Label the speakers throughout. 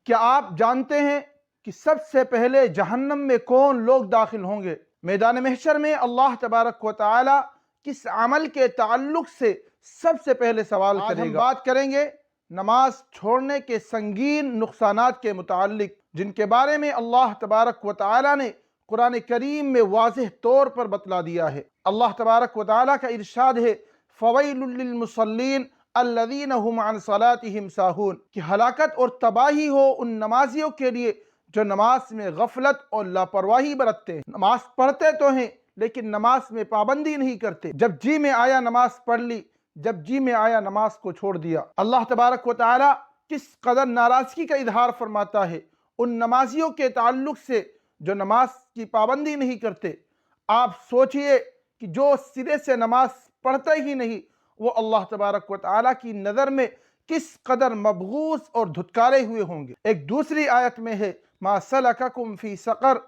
Speaker 1: کیا آپ جانتے ہیں کہ سب سے پہلے جہنم میں کون لوگ داخل ہوں گے؟ میدان محشر میں اللہ تبارک و تعالی کس عمل کے تعلق سے سب سے پہلے سوال کرے گا؟ آج ہم بات کریں گے نماز چھوڑنے کے سنگین نقصانات کے متعلق، جن کے بارے میں اللہ تبارک و تعالی نے قرآن کریم میں واضح طور پر بتلا دیا ہے۔ اللہ تبارک و تعالی کا ارشاد ہے فَوَيْلٌ لِّلْمُصَلِّينَ الَّذِينَ هُمْ عَنْ صَلَاتِهِمْ سَاهُونَ کہ ہلاکت اور تباہی ہو ان نمازیوں کے لیے جو نماز میں غفلت اور لاپرواہی برتتے ہیں۔ نماز پڑھتے تو ہیں لیکن نماز میں پابندی نہیں کرتے، جب جی میں آیا نماز پڑھ لی، جب جی میں آیا نماز کو چھوڑ دیا۔ اللہ تبارک و تعالی کس قدر ناراضگی کا اظہار فرماتا ہے ان نمازیوں کے تعلق سے جو نماز کی پابندی نہیں کرتے۔ آپ سوچئے کہ جو سرے سے نماز پڑھتے ہی نہیں، وہ اللہ تبارک و تعالی کی نظر میں کس قدر مبغوض اور دھتکارے ہوئے ہوں گے۔ ایک دوسری آیت میں ہے ما سلککم فی سقر،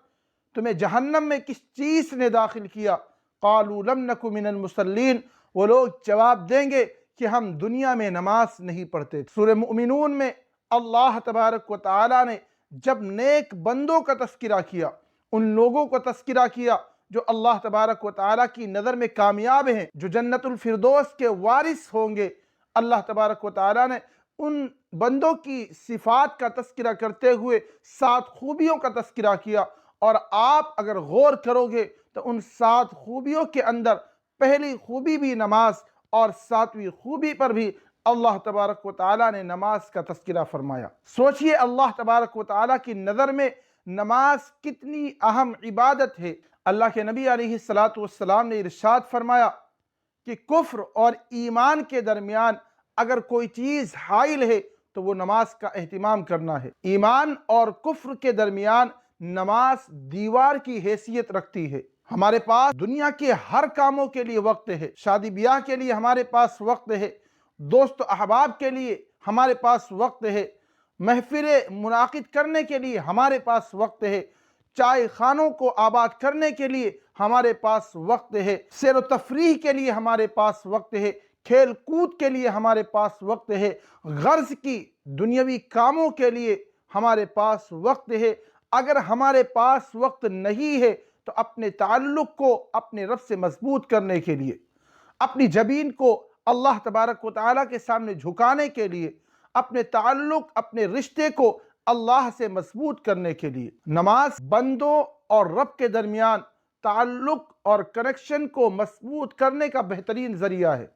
Speaker 1: تمہیں جہنم میں کس چیز نے داخل کیا؟ قالوا لم نک من المصلین، وہ لوگ جواب دیں گے کہ ہم دنیا میں نماز نہیں پڑھتے۔ سورہ مؤمنون میں اللہ تبارک و تعالی نے جب نیک بندوں کا تذکرہ کیا، ان لوگوں کو تذکرہ کیا جو اللہ تبارک و تعالی کی نظر میں کامیاب ہیں، جو جنت الفردوس کے وارث ہوں گے، اللہ تبارک و تعالی نے ان بندوں کی صفات کا تذکرہ کرتے ہوئے 7 خوبیوں کا تذکرہ کیا، اور آپ اگر غور کرو گے تو ان 7 خوبیوں کے اندر پہلی خوبی بھی نماز، اور 7ویں خوبی پر بھی اللہ تبارک و تعالی نے نماز کا تذکرہ فرمایا۔ سوچئے اللہ تبارک و تعالی کی نظر میں نماز کتنی اہم عبادت ہے۔ اللہ کے نبی علیہ السلام نے ارشاد فرمایا کہ کفر اور ایمان کے درمیان اگر کوئی چیز حائل ہے تو وہ نماز کا اہتمام کرنا ہے۔ ایمان اور کفر کے درمیان نماز دیوار کی حیثیت رکھتی ہے۔ ہمارے پاس دنیا کے ہر کاموں کے لیے وقت ہے، شادی بیاہ کے لیے ہمارے پاس وقت ہے، دوست و احباب کے لیے ہمارے پاس وقت ہے، محفلیں منعقد کرنے کے لیے ہمارے پاس وقت ہے، چائے خانوں کو آباد کرنے کے لیے ہمارے پاس وقت ہے، سیر و تفریح کے لیے ہمارے پاس وقت ہے، کھیل کود کے لیے ہمارے پاس وقت ہے، غرض کی دنیاوی کاموں کے لیے ہمارے پاس وقت ہے۔ اگر ہمارے پاس وقت نہیں ہے تو اپنے تعلق کو اپنے رب سے مضبوط کرنے کے لیے، اپنی جبین کو اللہ تبارک و تعالیٰ کے سامنے جھکانے کے لیے، اپنے تعلق، اپنے رشتے کو اللہ سے مضبوط کرنے کے لیے، نماز بندوں اور رب کے درمیان تعلق اور کنیکشن کو مضبوط کرنے کا بہترین ذریعہ ہے۔